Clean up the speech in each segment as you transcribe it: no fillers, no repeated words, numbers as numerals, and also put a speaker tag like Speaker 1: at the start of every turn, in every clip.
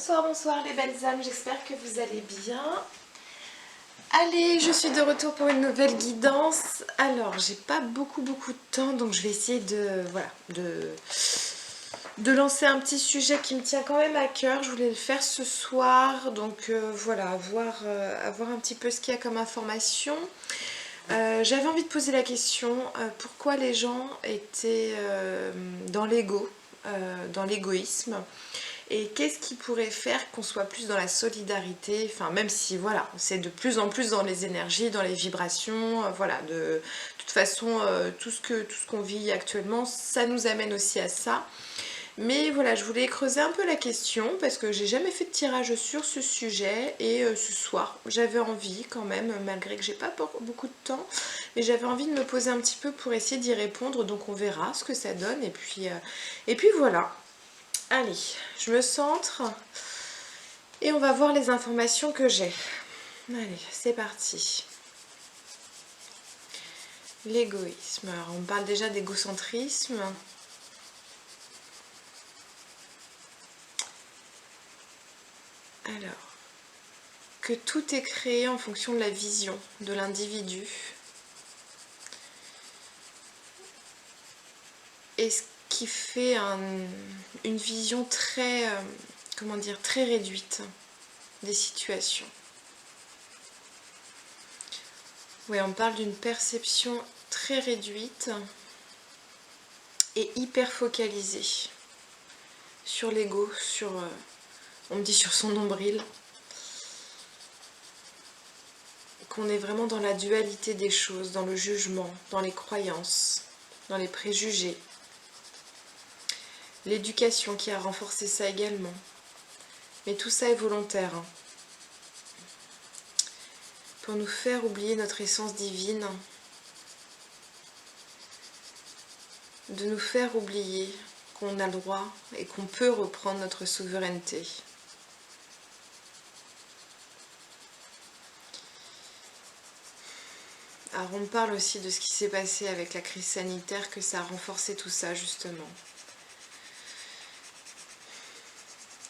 Speaker 1: Bonsoir, bonsoir les belles âmes, j'espère que vous allez bien. Allez, je suis de retour pour une nouvelle guidance. Alors, j'ai pas beaucoup de temps, donc je vais essayer de lancer un petit sujet qui me tient quand même à cœur. Je voulais le faire ce soir, donc avoir un petit peu ce qu'il y a comme information. J'avais envie de poser la question, pourquoi les gens étaient dans l'ego, dans l'égoïsme, et qu'est-ce qui pourrait faire qu'on soit plus dans la solidarité, enfin même si voilà, c'est de plus en plus dans les énergies, dans les vibrations, voilà, de toute façon tout ce qu'on vit actuellement, ça nous amène aussi à ça. Mais voilà, je voulais creuser un peu la question parce que j'ai jamais fait de tirage sur ce sujet et ce soir j'avais envie quand même, malgré que j'ai pas beaucoup de temps, mais j'avais envie de me poser un petit peu pour essayer d'y répondre, donc on verra ce que ça donne et puis voilà. Allez, je me centre et on va voir les informations que j'ai. Allez, c'est parti. L'égoïsme. Alors, on parle déjà d'égocentrisme. Alors, que tout est créé en fonction de la vision de l'individu. Et ce qui fait une vision très, très réduite des situations. Oui, on parle d'une perception très réduite et hyper focalisée sur l'ego, on me dit sur son nombril, qu'on est vraiment dans la dualité des choses, dans le jugement, dans les croyances, dans les préjugés. L'éducation qui a renforcé ça également. Mais tout ça est volontaire. Pour nous faire oublier notre essence divine, de nous faire oublier qu'on a le droit et qu'on peut reprendre notre souveraineté. Alors on me parle aussi de ce qui s'est passé avec la crise sanitaire, que ça a renforcé tout ça justement.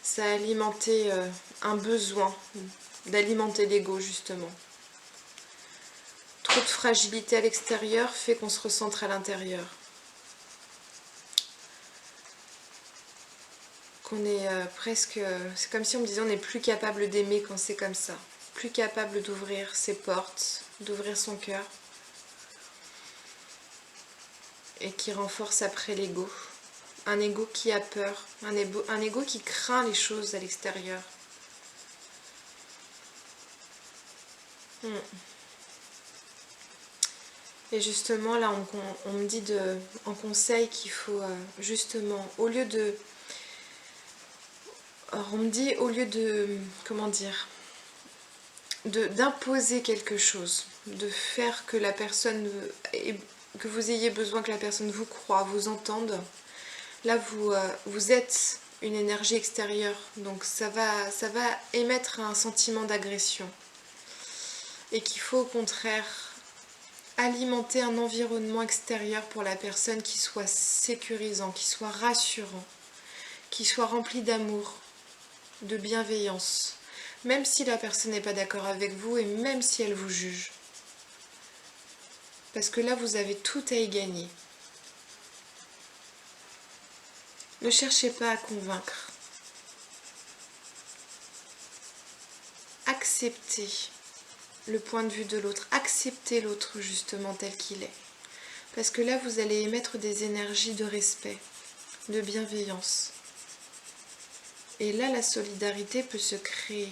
Speaker 1: Ça a alimenté un besoin d'alimenter l'ego justement. Trop de fragilité à l'extérieur fait qu'on se recentre à l'intérieur. Qu'on est presque... c'est comme si on me disait on n'est plus capable d'aimer quand c'est comme ça. Plus capable d'ouvrir ses portes, d'ouvrir son cœur. Et qui renforce après l'ego. Un ego qui a peur, un ego qui craint les choses à l'extérieur. Et justement, là, on me dit en conseil qu'il faut justement, au lieu de... Alors, on me dit, au lieu de... Comment dire, d'imposer quelque chose, de faire que la personne... que vous ayez besoin que la personne vous croie, vous entende. Là, vous êtes une énergie extérieure, donc ça va émettre un sentiment d'agression. Et qu'il faut au contraire alimenter un environnement extérieur pour la personne qui soit sécurisant, qui soit rassurant, qui soit rempli d'amour, de bienveillance, même si la personne n'est pas d'accord avec vous et même si elle vous juge. Parce que là, vous avez tout à y gagner. Ne cherchez pas à convaincre. Acceptez le point de vue de l'autre. Acceptez l'autre justement tel qu'il est. Parce que là, vous allez émettre des énergies de respect, de bienveillance. Et là, la solidarité peut se créer.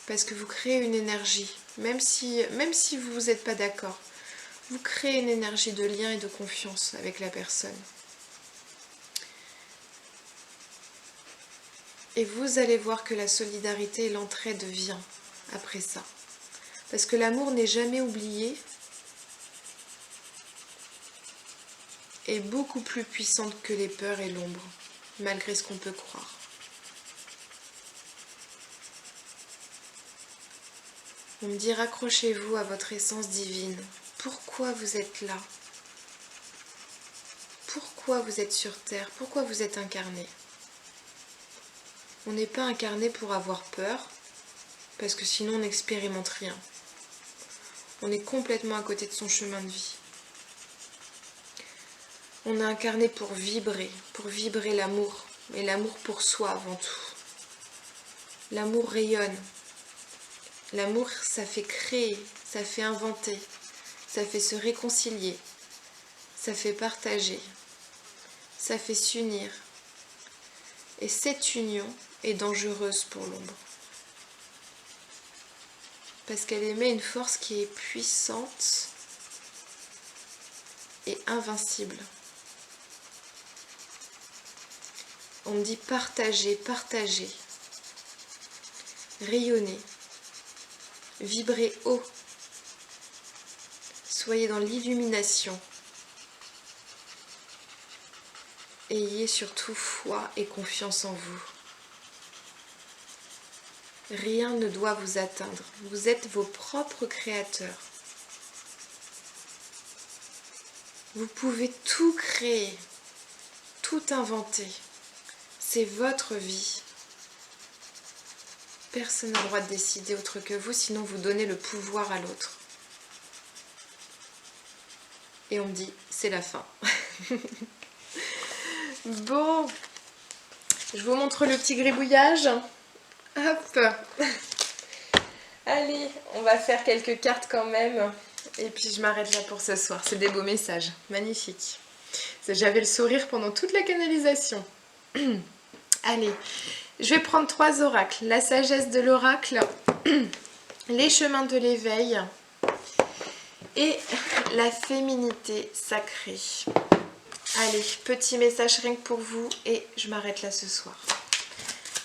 Speaker 1: Parce que vous créez une énergie. Même si vous n'êtes pas d'accord, vous créez une énergie de lien et de confiance avec la personne. Et vous allez voir que la solidarité et l'entraide vient après ça. Parce que l'amour n'est jamais oublié, est beaucoup plus puissante que les peurs et l'ombre, malgré ce qu'on peut croire. On me dit raccrochez-vous à votre essence divine. Pourquoi vous êtes là? Pourquoi vous êtes sur Terre? Pourquoi vous êtes incarné? On n'est pas incarné pour avoir peur, parce que sinon on n'expérimente rien. On est complètement à côté de son chemin de vie. On est incarné pour vibrer l'amour, et l'amour pour soi avant tout. L'amour rayonne. L'amour, ça fait créer, ça fait inventer, ça fait se réconcilier, ça fait partager, ça fait s'unir. Et cette union est dangereuse pour l'ombre. Parce qu'elle émet une force qui est puissante et invincible. On me dit partager, partager, rayonner, vibrer haut, soyez dans l'illumination. Ayez surtout foi et confiance en vous. Rien ne doit vous atteindre. Vous êtes vos propres créateurs. Vous pouvez tout créer, tout inventer. C'est votre vie. Personne n'a le droit de décider autre que vous, sinon vous donnez le pouvoir à l'autre. Et on me dit, c'est la fin. Bon, je vous montre le petit gribouillage. Hop. Allez, on va faire quelques cartes quand même. Et puis je m'arrête là pour ce soir. C'est des beaux messages, magnifiques. J'avais le sourire pendant toute la canalisation. Allez, je vais prendre 3 oracles. La sagesse de l'oracle, les chemins de l'éveil et la féminité sacrée. Allez, petit message rien que pour vous et je m'arrête là ce soir.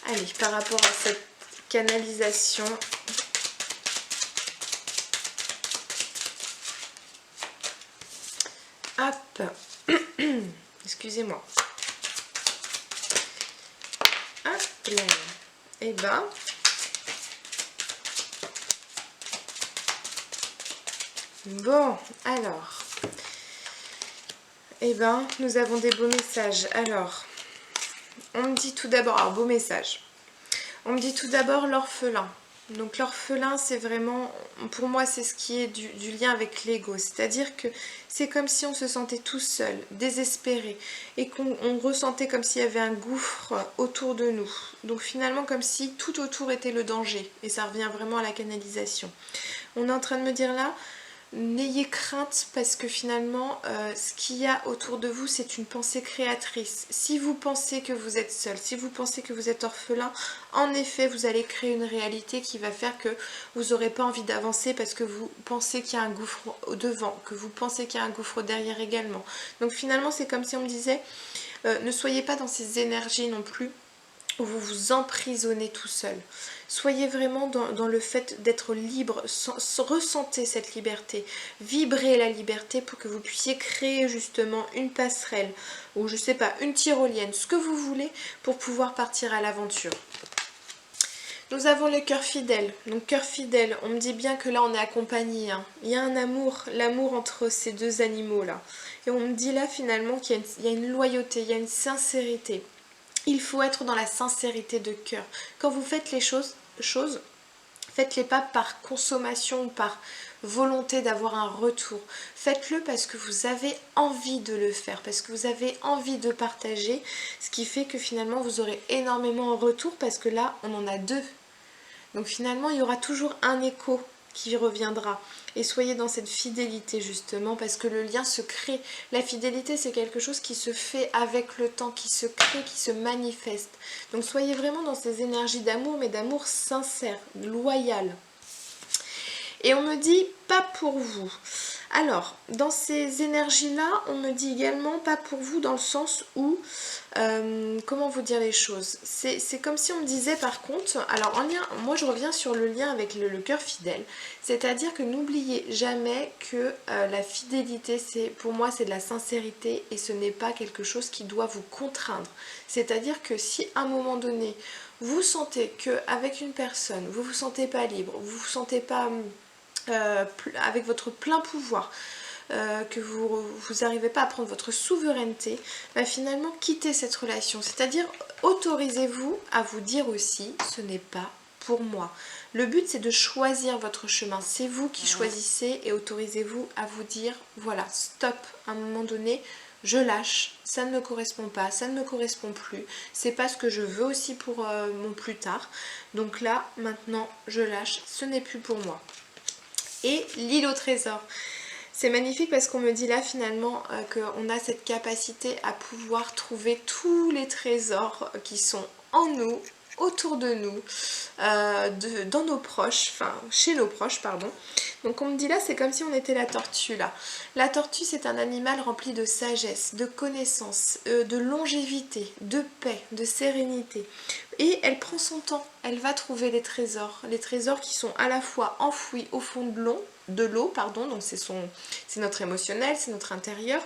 Speaker 1: Allez, par rapport à cette canalisation, hop, excusez-moi. Hop là. Et ben, bon, alors, et ben, nous avons des beaux messages. Alors, on me dit tout d'abord, alors beau message, on me dit tout d'abord l'orphelin. Donc l'orphelin, c'est vraiment, pour moi, c'est ce qui est du lien avec l'ego. C'est-à-dire que c'est comme si on se sentait tout seul, désespéré, et qu'on ressentait comme s'il y avait un gouffre autour de nous. Donc finalement, comme si tout autour était le danger. Et ça revient vraiment à la canalisation. On est en train de me dire là, n'ayez crainte parce que finalement, ce qu'il y a autour de vous, c'est une pensée créatrice. Si vous pensez que vous êtes seul, si vous pensez que vous êtes orphelin, en effet, vous allez créer une réalité qui va faire que vous n'aurez pas envie d'avancer parce que vous pensez qu'il y a un gouffre au devant, que vous pensez qu'il y a un gouffre derrière également. Donc finalement, c'est comme si on me disait, ne soyez pas dans ces énergies non plus où vous vous emprisonnez tout seul. Soyez vraiment dans le fait d'être libre, ressentez cette liberté, vibrez la liberté pour que vous puissiez créer justement une passerelle ou je sais pas, une tyrolienne, ce que vous voulez pour pouvoir partir à l'aventure. Nous avons le cœur fidèle. Donc cœur fidèle, on me dit bien que là on est accompagné. Hein. Il y a un amour, l'amour entre ces deux animaux là. Et on me dit là finalement qu'il y a une loyauté, il y a une sincérité. Il faut être dans la sincérité de cœur. Quand vous faites les choses, faites-les pas par consommation ou par volonté d'avoir un retour. Faites-le parce que vous avez envie de le faire, parce que vous avez envie de partager, ce qui fait que finalement vous aurez énormément en retour parce que là on en a 2. Donc finalement il y aura toujours un écho qui reviendra. Et soyez dans cette fidélité justement parce que le lien se crée. La fidélité c'est quelque chose qui se fait avec le temps, qui se crée, qui se manifeste. Donc soyez vraiment dans ces énergies d'amour mais d'amour sincère, loyal. Et on me dit pas pour vous. Alors, dans ces énergies-là, on me dit également pas pour vous dans le sens où, comment vous dire les choses, c'est comme si on me disait par contre, alors en lien, moi je reviens sur le lien avec le cœur fidèle, c'est-à-dire que n'oubliez jamais que la fidélité, pour moi c'est de la sincérité et ce n'est pas quelque chose qui doit vous contraindre. C'est-à-dire que si à un moment donné, vous sentez qu'avec une personne, vous ne vous sentez pas libre, vous ne vous sentez pas avec votre plein pouvoir, que vous n'arrivez pas à prendre votre souveraineté, bah finalement quittez cette relation. C'est-à-dire autorisez-vous à vous dire aussi ce n'est pas pour moi. Le but c'est de choisir votre chemin, c'est vous qui choisissez et autorisez-vous à vous dire voilà, stop, à un moment donné, je lâche, ça ne me correspond pas, ça ne me correspond plus, c'est pas ce que je veux aussi pour mon plus tard. Donc là, maintenant, je lâche, ce n'est plus pour moi. Et l'île au trésor. C'est magnifique parce qu'on me dit là finalement qu'on a cette capacité à pouvoir trouver tous les trésors qui sont en nous, autour de nous, dans nos proches, enfin chez nos proches, pardon. Donc on me dit là, c'est comme si on était la tortue là. La tortue, c'est un animal rempli de sagesse, de connaissance, de longévité, de paix, de sérénité. Et elle prend son temps, elle va trouver les trésors qui sont à la fois enfouis au fond de l'eau, donc c'est notre émotionnel, c'est notre intérieur.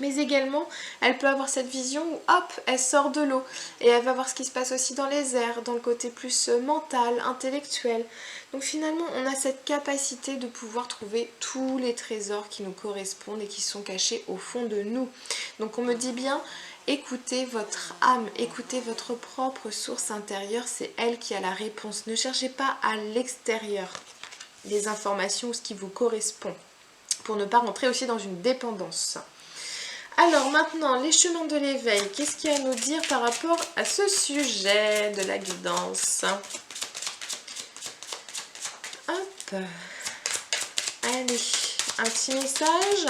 Speaker 1: Mais également, elle peut avoir cette vision où hop, elle sort de l'eau et elle va voir ce qui se passe aussi dans les airs, dans le côté plus mental, intellectuel. Donc finalement, on a cette capacité de pouvoir trouver tous les trésors qui nous correspondent et qui sont cachés au fond de nous. Donc on me dit bien, écoutez votre âme, écoutez votre propre source intérieure, c'est elle qui a la réponse. Ne cherchez pas à l'extérieur des informations ou ce qui vous correspond, pour ne pas rentrer aussi dans une dépendance. Alors maintenant, les chemins de l'éveil, qu'est-ce qu'il y a à nous dire par rapport à ce sujet de la guidance? Hop, allez, un petit message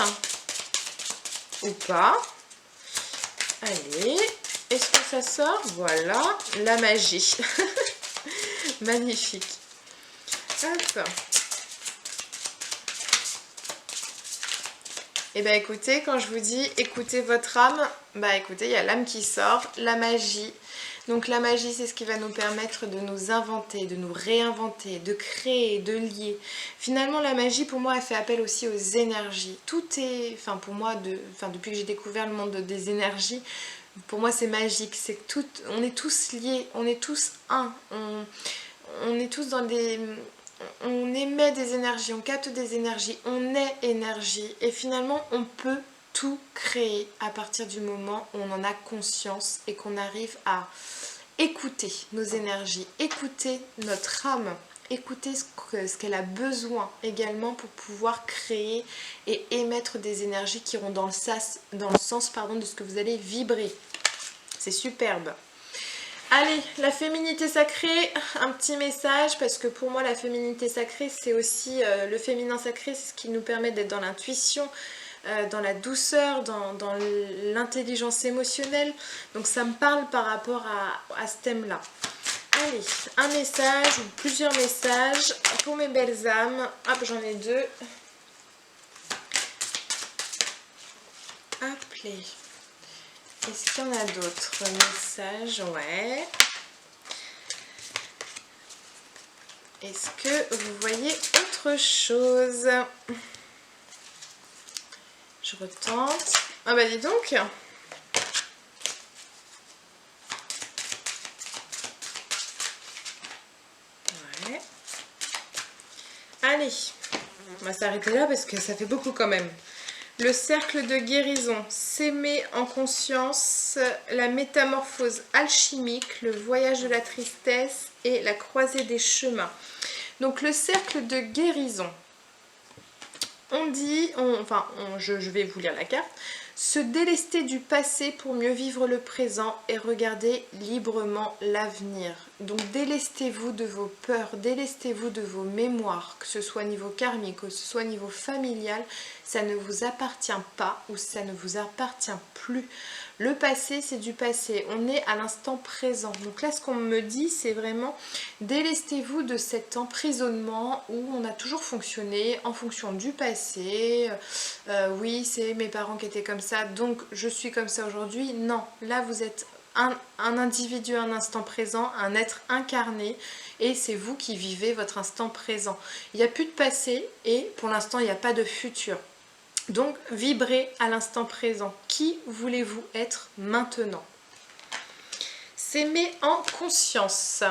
Speaker 1: ou pas? Allez, est-ce que ça sort? Voilà, la magie. Magnifique. Hop. Et bien écoutez, quand je vous dis écoutez votre âme, bah écoutez, il y a l'âme qui sort, la magie. Donc la magie, c'est ce qui va nous permettre de nous inventer, de nous réinventer, de créer, de lier. Finalement, la magie, pour moi, elle fait appel aussi aux énergies. Tout est, enfin pour moi, depuis que j'ai découvert le monde des énergies, pour moi c'est magique. C'est tout, on est tous liés, on est tous un. On est tous dans des... On émet des énergies, on capte des énergies, on est énergie. Et finalement, on peut tout créer à partir du moment où on en a conscience et qu'on arrive à écouter nos énergies, écouter notre âme, écouter ce qu'elle a besoin également pour pouvoir créer et émettre des énergies qui iront dans le sens de ce que vous allez vibrer. C'est superbe. Allez, la féminité sacrée, un petit message, parce que pour moi la féminité sacrée c'est aussi le féminin sacré, c'est ce qui nous permet d'être dans l'intuition, dans la douceur, dans l'intelligence émotionnelle. Donc ça me parle par rapport à ce thème-là. Allez, un message ou plusieurs messages pour mes belles âmes. Hop, j'en ai deux. Hop, les... Est-ce qu'il y en a d'autres messages? Ouais. Est-ce que vous voyez autre chose? Je retente. Ah bah dis donc. Ouais. Allez. On va s'arrêter là parce que ça fait beaucoup quand même. Le cercle de guérison, s'aimer en conscience, la métamorphose alchimique, le voyage de la tristesse et la croisée des chemins. Donc le cercle de guérison, on dit, je vais vous lire la carte, se délester du passé pour mieux vivre le présent et regarder librement l'avenir. Donc délestez-vous de vos peurs, délestez-vous de vos mémoires, que ce soit niveau karmique, que ce soit niveau familial, ça ne vous appartient pas ou ça ne vous appartient plus. Le passé, c'est du passé, on est à l'instant présent. Donc là, ce qu'on me dit, c'est vraiment délestez-vous de cet emprisonnement où on a toujours fonctionné en fonction du passé. Oui, c'est mes parents qui étaient comme ça, donc je suis comme ça aujourd'hui. Non, là vous êtes un individu, un instant présent, un être incarné et c'est vous qui vivez votre instant présent. Il n'y a plus de passé et pour l'instant il n'y a pas de futur. Donc vibrez à l'instant présent. Qui voulez-vous être maintenant? S'aimer en conscience.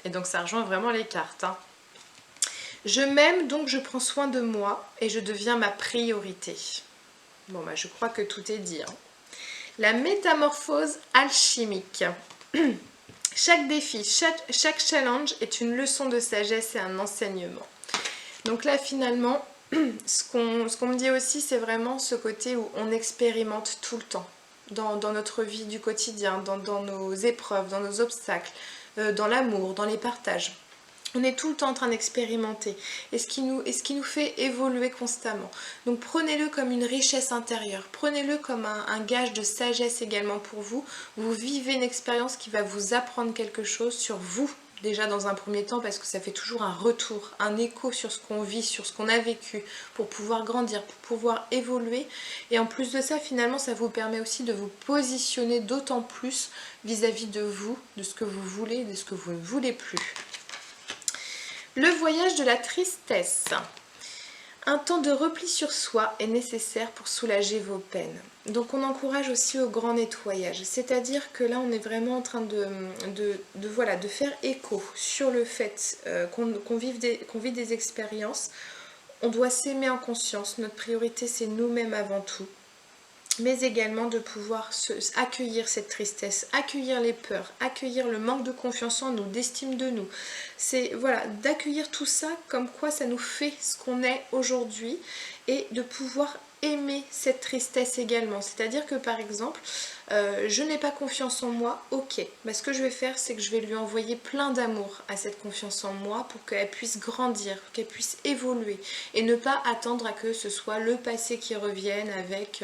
Speaker 1: Et donc ça rejoint vraiment les cartes. Hein. Je m'aime donc je prends soin de moi et je deviens ma priorité. Bon bah je crois que tout est dit. Hein. La métamorphose alchimique. Chaque défi, chaque challenge est une leçon de sagesse et un enseignement. Donc là finalement, ce qu'on me dit aussi, c'est vraiment ce côté où on expérimente tout le temps. Dans notre vie du quotidien, dans nos épreuves, dans nos obstacles, dans l'amour, dans les partages. On est tout le temps en train d'expérimenter et ce qui nous fait évoluer constamment. Donc prenez-le comme une richesse intérieure, prenez-le comme un gage de sagesse également pour vous. Vous vivez une expérience qui va vous apprendre quelque chose sur vous, déjà dans un premier temps, parce que ça fait toujours un retour, un écho sur ce qu'on vit, sur ce qu'on a vécu, pour pouvoir grandir, pour pouvoir évoluer. Et en plus de ça, finalement, ça vous permet aussi de vous positionner d'autant plus vis-à-vis de vous, de ce que vous voulez, de ce que vous ne voulez plus. Le voyage de la tristesse. Un temps de repli sur soi est nécessaire pour soulager vos peines. Donc on encourage aussi au grand nettoyage. C'est-à-dire que là on est vraiment en train de faire écho sur le fait qu'on vit des expériences. On doit s'aimer en conscience. Notre priorité c'est nous-mêmes avant tout. Mais également de pouvoir accueillir cette tristesse, accueillir les peurs, accueillir le manque de confiance en nous, d'estime de nous. C'est voilà, d'accueillir tout ça comme quoi ça nous fait ce qu'on est aujourd'hui et de pouvoir aimer cette tristesse également. C'est-à-dire que par exemple, je n'ai pas confiance en moi, ok. Mais ce que je vais faire, c'est que je vais lui envoyer plein d'amour à cette confiance en moi pour qu'elle puisse grandir, qu'elle puisse évoluer et ne pas attendre à que ce soit le passé qui revienne avec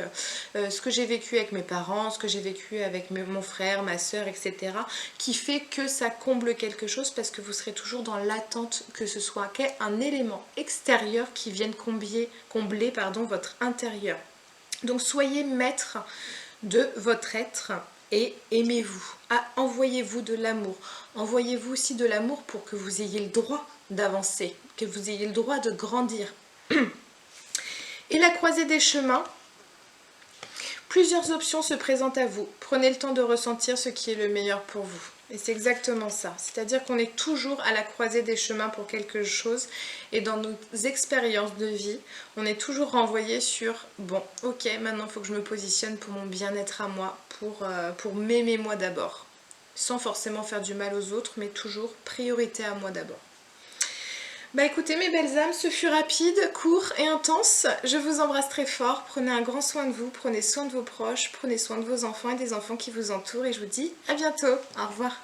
Speaker 1: ce que j'ai vécu avec mes parents, ce que j'ai vécu avec mon frère, ma soeur, etc. qui fait que ça comble quelque chose parce que vous serez toujours dans l'attente que ce soit un élément extérieur qui vienne combler votre intérieur. Donc soyez maître de votre être et aimez-vous. Envoyez-vous de l'amour. Envoyez-vous aussi de l'amour pour que vous ayez le droit d'avancer, que vous ayez le droit de grandir. Et la croisée des chemins. Plusieurs options se présentent à vous. Prenez le temps de ressentir ce qui est le meilleur pour vous. Et c'est exactement ça. C'est-à-dire qu'on est toujours à la croisée des chemins pour quelque chose. Et dans nos expériences de vie, on est toujours renvoyé sur « Bon, ok, maintenant il faut que je me positionne pour mon bien-être à moi, pour m'aimer moi d'abord. » Sans forcément faire du mal aux autres, mais toujours priorité à moi d'abord. Bah écoutez mes belles âmes, ce fut rapide, court et intense. Je vous embrasse très fort, prenez un grand soin de vous, prenez soin de vos proches, prenez soin de vos enfants et des enfants qui vous entourent et je vous dis à bientôt, au revoir.